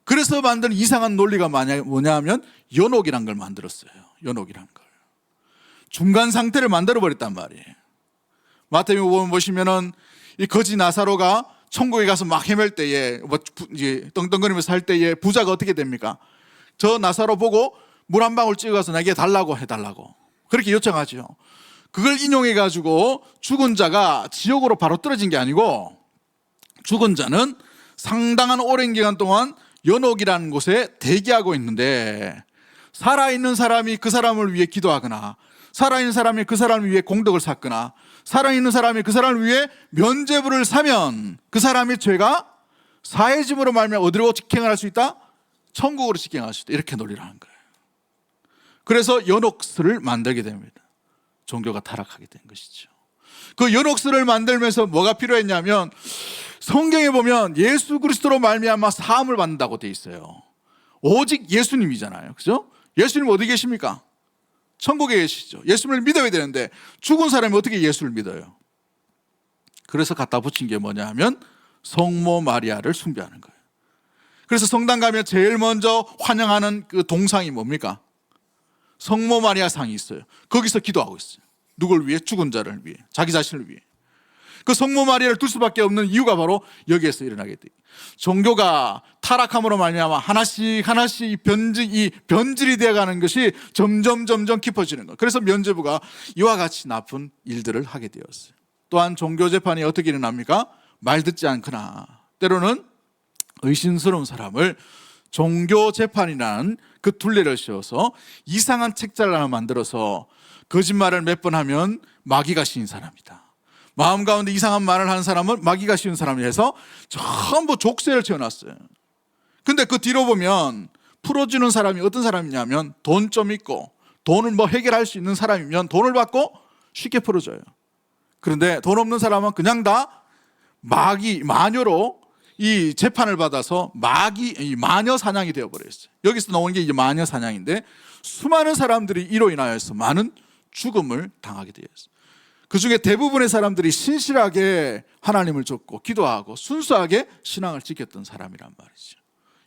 그래서 만든 이상한 논리가 뭐냐면 연옥이란 걸 만들었어요. 연옥이란 걸. 중간 상태를 만들어버렸단 말이에요. 마태복음 보시면은 이 거지 나사로가 천국에 가서 막 헤맬 때에 이제 떵떵거리면서 살 때에 부자가 어떻게 됩니까? 저 나사로 보고 물 한 방울 찍어서 내게 달라고 해달라고 그렇게 요청하죠. 그걸 인용해 가지고 죽은 자가 지옥으로 바로 떨어진 게 아니고 죽은 자는 상당한 오랜 기간 동안 연옥이라는 곳에 대기하고 있는데 살아있는 사람이 그 사람을 위해 기도하거나 살아있는 사람이 그 사람을 위해 공덕을 쌓거나 살아있는 사람이 그 사람을 위해 면죄부를 사면 그 사람의 죄가 사해짐으로 말미암아 어디로 직행을 할 수 있다? 천국으로 직행할 수 있다. 이렇게 논리를 하는 거예요. 그래서 연옥스를 만들게 됩니다. 종교가 타락하게 된 것이죠. 그 연옥스를 만들면서 뭐가 필요했냐면 성경에 보면 예수 그리스도로 말미암아 사함을 받는다고 돼 있어요. 오직 예수님이잖아요. 그죠? 예수님 어디 계십니까? 천국에 계시죠. 예수님을 믿어야 되는데 죽은 사람이 어떻게 예수를 믿어요? 그래서 갖다 붙인 게 뭐냐 하면 성모 마리아를 숭배하는 거예요. 그래서 성당 가면 제일 먼저 환영하는 그 동상이 뭡니까? 성모 마리아 상이 있어요. 거기서 기도하고 있어요. 누굴 위해? 죽은 자를 위해, 자기 자신을 위해. 그 성모 마리아를 둘 수밖에 없는 이유가 바로 여기에서 일어나게 돼요. 종교가 타락함으로 말미암아 하나씩 변질이 되어가는 것이 점점 깊어지는 거예요. 그래서 면죄부가 이와 같이 나쁜 일들을 하게 되었어요. 또한 종교 재판이 어떻게 일어납니까? 말 듣지 않거나 때로는 의심스러운 사람을 종교 재판이라는 그 둘레를 씌워서 이상한 책자를 하나 만들어서 거짓말을 몇 번 하면 마귀가 씌인 사람이다. 마음 가운데 이상한 말을 하는 사람은 마귀가 씌운 사람이 해서 전부 족쇄를 채워놨어요. 근데 그 뒤로 보면 풀어주는 사람이 어떤 사람이냐면 돈 좀 있고 돈을 뭐 해결할 수 있는 사람이면 돈을 받고 쉽게 풀어줘요. 그런데 돈 없는 사람은 그냥 다 마녀로 이 재판을 받아서 마녀 사냥이 되어버렸어요. 여기서 나오는 게 이제 마녀 사냥인데 수많은 사람들이 이로 인하여서 많은 죽음을 당하게 되었어요. 그 중에 대부분의 사람들이 신실하게 하나님을 쫓고 기도하고 순수하게 신앙을 지켰던 사람이란 말이죠.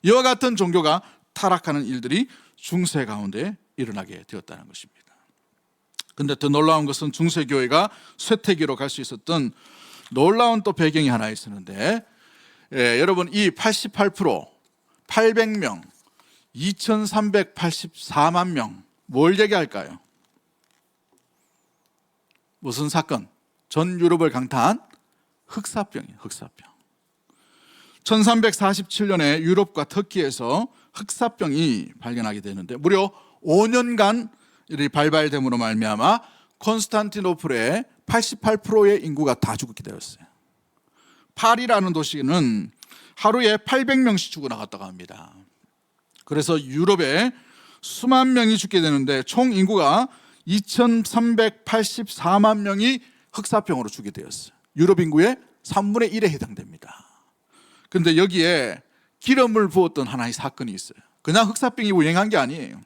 이와 같은 종교가 타락하는 일들이 중세 가운데 일어나게 되었다는 것입니다. 그런데 더 놀라운 것은 중세교회가 쇠퇴기로 갈 수 있었던 놀라운 또 배경이 하나 있었는데 여러분 이 88% 800명 2384만 명 뭘 얘기할까요? 무슨 사건? 전 유럽을 강타한 흑사병이에요. 흑사병. 1347년에 유럽과 터키에서 흑사병이 발견하게 되는데 무려 5년간 발발됨으로 말미암아 콘스탄티노플의 88%의 인구가 다 죽게 되었어요. 파리라는 도시는 하루에 800명씩 죽어나갔다고 합니다. 그래서 유럽에 수만 명이 죽게 되는데 총 인구가 2384만 명이 흑사병으로 죽게 되었어요. 유럽 인구의 3분의 1에 해당됩니다. 그런데 여기에 기름을 부었던 하나의 사건이 있어요. 그냥 흑사병이 유행한 게 아니에요.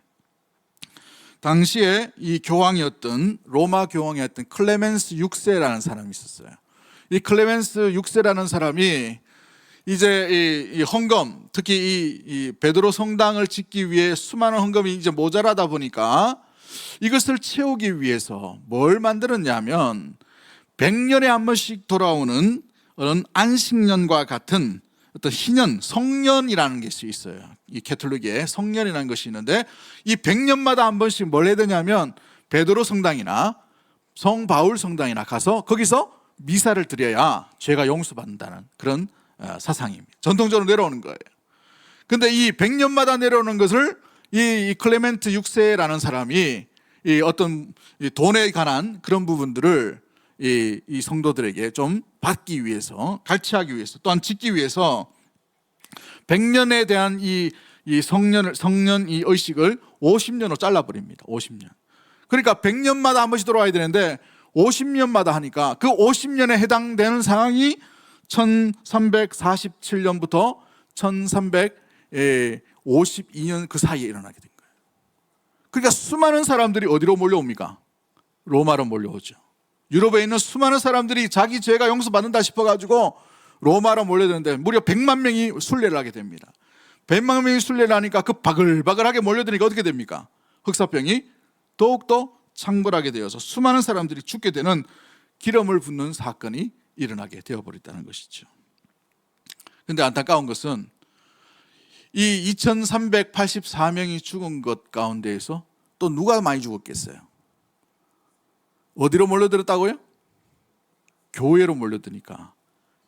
당시에 이 교황이었던 로마 교황이었던 클레멘스 6세라는 사람이 있었어요. 이 클레멘스 6세라는 사람이 이제 이 헌금, 특히 이 베드로 성당을 짓기 위해 수많은 헌금이 이제 모자라다 보니까 이것을 채우기 위해서 뭘 만들었냐면 100년에 한 번씩 돌아오는 그런 안식년과 같은 어떤 희년, 성년이라는 것이 있어요. 이 캐톨릭에 성년이라는 것이 있는데 이 100년마다 한 번씩 뭘 해야 되냐면 베드로 성당이나 성 바울 성당이나 가서 거기서 미사를 드려야 죄가 용서받는다는 그런 사상입니다. 전통적으로 내려오는 거예요. 근데 이 100년마다 내려오는 것을 이 클레멘트 6세라는 사람이 이 어떤 돈에 관한 그런 부분들을 이 성도들에게 좀 받기 위해서, 갈취하기 위해서, 또한 짓기 위해서 100년에 대한 이 성년 이 의식을 50년으로 잘라버립니다. 50년. 그러니까 100년마다 한 번씩 돌아와야 되는데 50년마다 하니까 그 50년에 해당되는 상황이 1347년부터 1352년 그 사이에 일어나게 된 거예요. 그러니까 수많은 사람들이 어디로 몰려옵니까? 로마로 몰려오죠. 유럽에 있는 수많은 사람들이 자기 죄가 용서받는다 싶어가지고 로마로 몰려드는데 무려 100만 명이 순례를 하게 됩니다. 100만 명이 순례를 하니까 그 바글바글하게 몰려드니까 어떻게 됩니까? 흑사병이 더욱더 창궐하게 되어서 수많은 사람들이 죽게 되는 기름을 붓는 사건이 일어나게 되어버렸다는 것이죠. 그런데 안타까운 것은 이 2384명이 죽은 것 가운데에서 또 누가 많이 죽었겠어요? 어디로 몰려들었다고요? 교회로 몰려드니까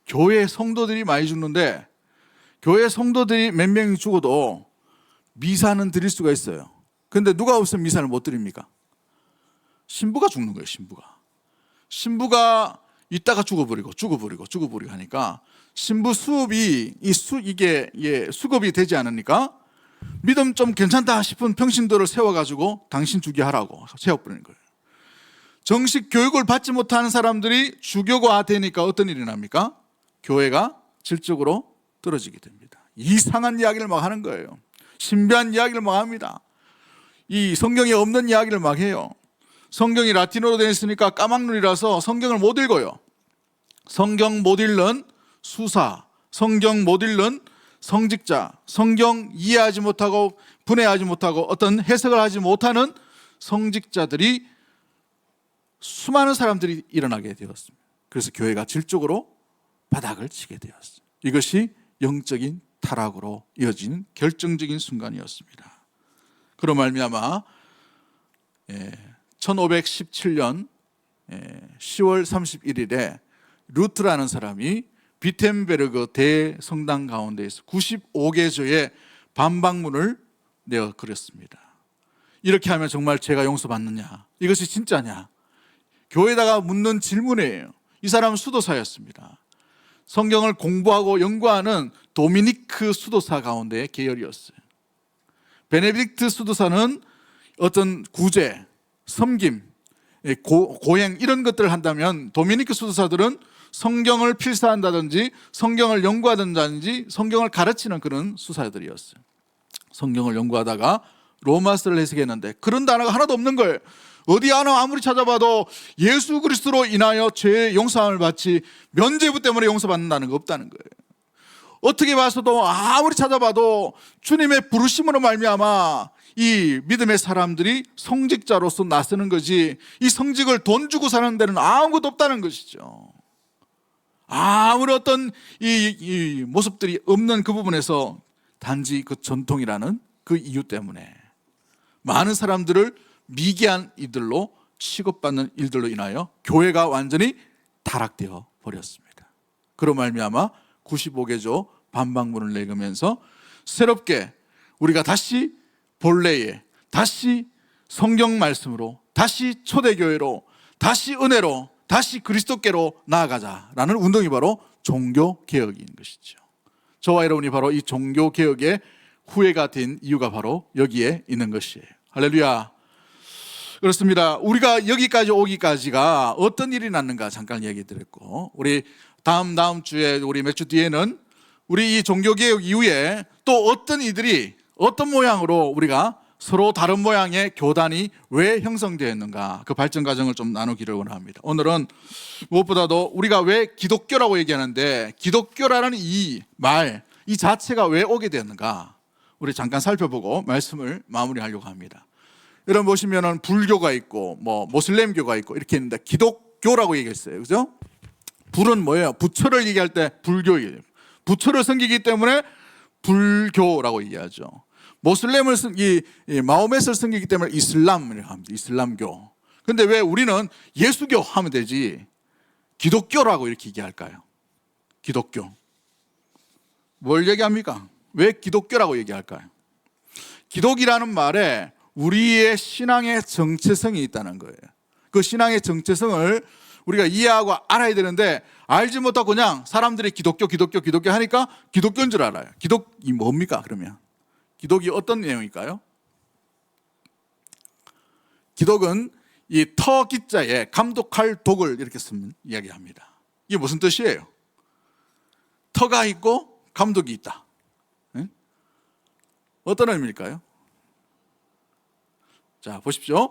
교회 성도들이 많이 죽는데 교회 성도들이 몇 명이 죽어도 미사는 드릴 수가 있어요. 그런데 누가 없으면 미사를 못 드립니까? 신부가 죽는 거예요. 신부가 있다가 죽어버리고 하니까 신부 수업이 이게 수급이 되지 않으니까 믿음 좀 괜찮다 싶은 평신도를 세워가지고 당신 주게 하라고 세워버리는 거예요. 정식 교육을 받지 못하는 사람들이 주교가 되니까 어떤 일이 납니까? 교회가 질적으로 떨어지게 됩니다. 이상한 이야기를 막 하는 거예요. 신비한 이야기를 막 합니다. 이 성경에 없는 이야기를 막 해요. 성경이 라틴어로 되어 있으니까 까막눈이라서 성경을 못 읽어요. 성경 못 읽는 수사, 성경 못 읽는 성직자, 성경 이해하지 못하고 분해하지 못하고 어떤 해석을 하지 못하는 성직자들이 수많은 사람들이 일어나게 되었습니다. 그래서 교회가 질적으로 바닥을 치게 되었습니다. 이것이 영적인 타락으로 이어진 결정적인 순간이었습니다. 그로 말미암아 1517년 10월 31일에 루트라는 사람이 비텐베르그 대성당 가운데에서 95개조의 반박문을 내어 그렸습니다. 이렇게 하면 정말 죄가 용서받느냐? 이것이 진짜냐? 교회에다가 묻는 질문이에요. 이 사람은 수도사였습니다. 성경을 공부하고 연구하는 도미니크 수도사 가운데의 계열이었어요. 베네딕트 수도사는 어떤 구제, 섬김, 고행 이런 것들을 한다면 도미니크 수도사들은 성경을 필사한다든지 성경을 연구하든지 성경을 가르치는 그런 수사들이었어요. 성경을 연구하다가 로마서를 해석했는데 그런 단어가 하나도 없는 거예요. 어디 하나 아무리 찾아봐도 예수 그리스도로 인하여 죄의 용서함을 받지 면죄부 때문에 용서받는다는 거 없다는 거예요. 어떻게 봐서도 아무리 찾아봐도 주님의 부르심으로 말미암아 이 믿음의 사람들이 성직자로서 나서는 거지 이 성직을 돈 주고 사는 데는 아무것도 없다는 것이죠. 아무리 어떤 이 모습들이 없는 그 부분에서 단지 그 전통이라는 그 이유 때문에 많은 사람들을 미개한 이들로 취급받는 일들로 인하여 교회가 완전히 타락되어 버렸습니다. 그로 말미암아 95개조 반박문을 내면서 새롭게 우리가 다시 본래에 다시 성경 말씀으로 다시 초대교회로 다시 은혜로 다시 그리스도께로 나아가자라는 운동이 바로 종교개혁인 것이죠. 저와 여러분이 바로 이 종교개혁의 후예가 된 이유가 바로 여기에 있는 것이에요. 할렐루야. 그렇습니다. 우리가 여기까지 오기까지가 어떤 일이 났는가 잠깐 얘기 드렸고 우리 다음 주에 우리 몇 주 뒤에는 우리 이 종교개혁 이후에 또 어떤 이들이 어떤 모양으로 우리가 서로 다른 모양의 교단이 왜 형성되었는가, 그 발전 과정을 좀 나누기를 원합니다. 오늘은 무엇보다도 우리가 왜 기독교라고 얘기하는데 기독교라는 이 말, 이 자체가 왜 오게 되었는가, 우리 잠깐 살펴보고 말씀을 마무리하려고 합니다. 여러분 보시면은 불교가 있고 모슬렘교가 있고 이렇게 있는데 기독교라고 얘기했어요. 그죠? 불은 뭐예요? 부처를 얘기할 때 불교예요. 부처를 섬기기 때문에 불교라고 얘기하죠. 모슬렘을 마호멧을 섬기기 때문에 이슬람이라고 합니다. 이슬람교. 근데 왜 우리는 예수교 하면 되지 기독교라고 이렇게 얘기할까요? 기독교. 뭘 얘기합니까? 왜 기독교라고 얘기할까요? 기독이라는 말에 우리의 신앙의 정체성이 있다는 거예요. 그 신앙의 정체성을 우리가 이해하고 알아야 되는데 알지 못하고 그냥 사람들이 기독교 하니까 기독교인 줄 알아요. 기독이 뭡니까 그러면? 기독이 어떤 내용일까요? 기독은 이 터기자에 감독할 독을 이렇게 쓰면 이야기합니다. 이게 무슨 뜻이에요? 터가 있고 감독이 있다. 네? 어떤 의미일까요? 자, 보십시오.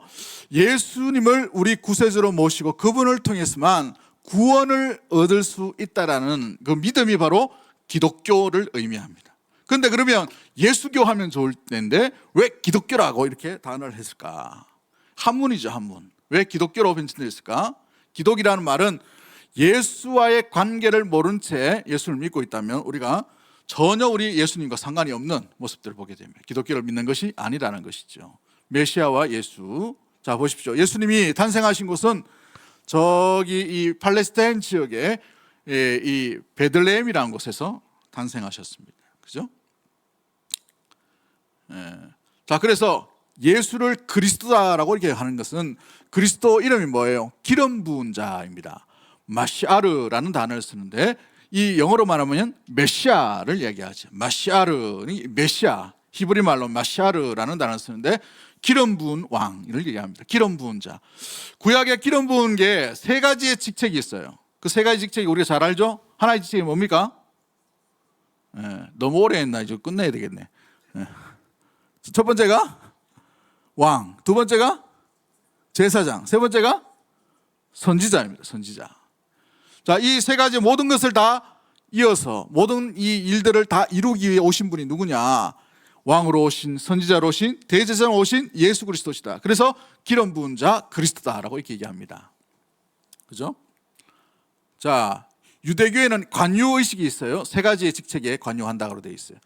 예수님을 우리 구세주로 모시고 그분을 통해서만 구원을 얻을 수 있다라는 그 믿음이 바로 기독교를 의미합니다. 그런데 그러면 예수교 하면 좋을 텐데 왜 기독교라고 이렇게 단어를 했을까? 한문이죠, 한문. 왜 기독교로 변천됐을까? 기독이라는 말은 예수와의 관계를 모른 채 예수를 믿고 있다면 우리가 전혀 우리 예수님과 상관이 없는 모습들을 보게 됩니다. 기독교를 믿는 것이 아니라는 것이죠. 메시아와 예수. 자, 보십시오. 예수님이 탄생하신 곳은 저기 이 팔레스타인 지역의 이 베들레헴이라는 곳에서 탄생하셨습니다. 그죠? 자, 그래서 예수를 그리스도다라고 이렇게 하는 것은 그리스도 이름이 뭐예요? 기름 부은 자입니다. 마시아르라는 단어를 쓰는데 이 영어로 말하면 메시아를 얘기하죠. 마시아르는 메시아, 히브리 말로 마시아르라는 단어를 쓰는데 기름 부은 왕을 얘기합니다. 기름 부은 자. 구약에 기름 부은 게 세 가지의 직책이 있어요. 그 세 가지 직책이 우리가 잘 알죠? 하나의 직책이 뭡니까? 너무 오래 했나? 이제 끝내야 되겠네. 첫 번째가 왕, 두 번째가 제사장, 세 번째가 선지자입니다. 선지자. 자, 이 세 가지 모든 것을 다 이어서 모든 이 일들을 다 이루기 위해 오신 분이 누구냐? 왕으로 오신, 선지자로 오신, 대제사장으로 오신 예수 그리스도시다. 그래서 기름 부은 자 그리스도다라고 이렇게 얘기합니다. 그죠? 자, 유대교에는 관유의식이 있어요. 세 가지의 직책에 관유한다고 되어 있어요.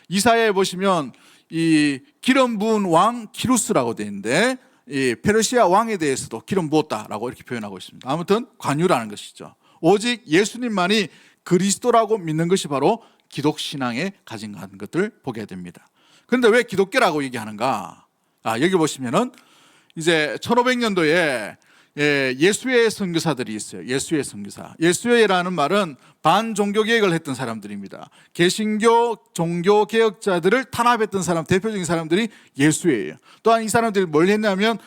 이사야에 보시면 이 기름 부은 왕 키루스라고 되어 있는데 이 페르시아 왕에 대해서도 기름 부었다라고 이렇게 표현하고 있습니다. 아무튼 관유라는 것이죠. 오직 예수님만이 그리스도라고 믿는 것이 바로 기독신앙에 가진 것들 보게 됩니다. 그런데 왜 기독교라고 얘기하는가? 여기 보시면은 이제 1500년도에 예수회 선교사들이 있어요. 예수회 선교사. 예수회라는 말은 반종교개혁을 했던 사람들입니다. 개신교 종교개혁자들을 탄압했던 사람, 대표적인 사람들이 예수회예요. 또한 이 사람들이 뭘 했냐면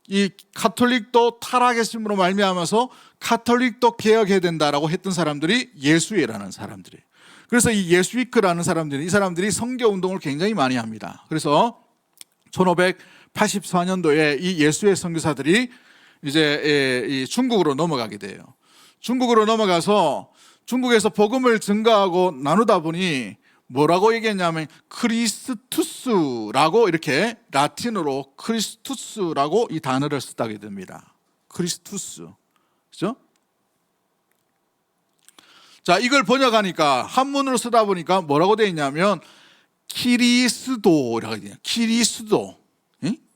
이 카톨릭도 타락했음으로 말미암아서 카톨릭도 개혁해야 된다라고 했던 사람들이 예수회라는 사람들이에요. 그래서 이 예수위크라는 사람들이, 이 사람들이 선교 운동을 굉장히 많이 합니다. 그래서 1584년도에 이 예수회 선교사들이 이제 중국으로 넘어가게 돼요. 중국으로 넘어가서 중국에서 복음을 증거하고 나누다 보니 뭐라고 얘기했냐면 크리스투스라고 이렇게 라틴어로 크리스투스라고 이 단어를 쓰게 됩니다. 크리스투스. 그죠? 자, 이걸 번역하니까 한문으로 쓰다 보니까 뭐라고 되어 있냐면 키리스도라고 돼요. 키리스도.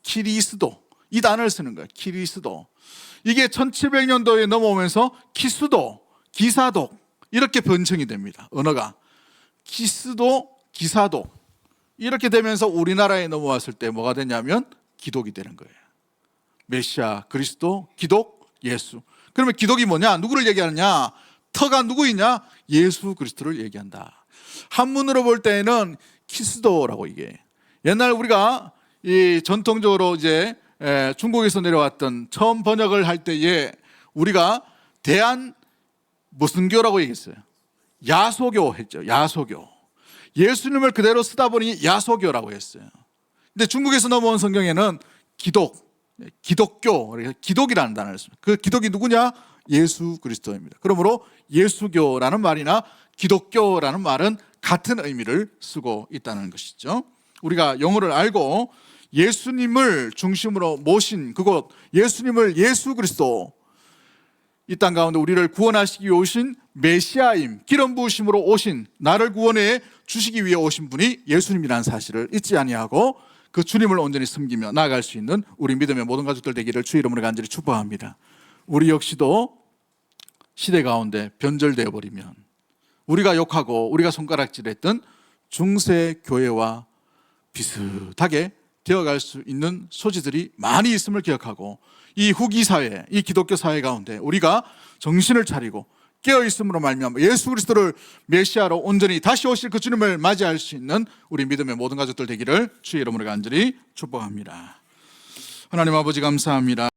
키리스도. 이 단어를 쓰는 거예요. 키리스도. 이게 1700년도에 넘어오면서 키스도, 기사도 이렇게 변청이 됩니다. 언어가. 키스도, 기사도 이렇게 되면서 우리나라에 넘어왔을 때 뭐가 되냐면 기독이 되는 거예요. 메시아, 그리스도, 기독, 예수. 그러면 기독이 뭐냐? 누구를 얘기하느냐? 터가 누구이냐? 예수 그리스도를 얘기한다. 한문으로 볼 때는 키스도라고 얘기해요. 옛날 우리가 이 전통적으로 이제 중국에서 내려왔던 처음 번역을 할 때에 우리가 대한 무슨 교라고 얘기했어요? 야소교 했죠. 야소교. 예수님을 그대로 쓰다 보니 야소교라고 했어요. 근데 중국에서 넘어온 성경에는 기독교, 기독이라는 단어를 씁니다. 그 기독이 누구냐? 예수 그리스도입니다. 그러므로 예수교라는 말이나 기독교라는 말은 같은 의미를 쓰고 있다는 것이죠. 우리가 영어를 알고 예수님을 중심으로 모신 그곳, 예수님을 예수 그리스도, 이 땅 가운데 우리를 구원하시기 위해 오신 메시아임, 기름 부으심으로 오신, 나를 구원해 주시기 위해 오신 분이 예수님이라는 사실을 잊지 아니하고 그 주님을 온전히 섬기며 나아갈 수 있는 우리 믿음의 모든 가족들 되기를 주의 이름으로 간절히 축복합니다. 우리 역시도 시대 가운데 변절되어 버리면 우리가 욕하고 우리가 손가락질했던 중세 교회와 비슷하게 되어갈 수 있는 소지들이 많이 있음을 기억하고, 이 후기 사회, 이 기독교 사회 가운데 우리가 정신을 차리고 깨어 있음으로 말미암아 예수 그리스도를 메시아로 온전히 다시 오실 그 주님을 맞이할 수 있는 우리 믿음의 모든 가족들 되기를 주의 이름으로 간절히 축복합니다. 하나님 아버지 감사합니다.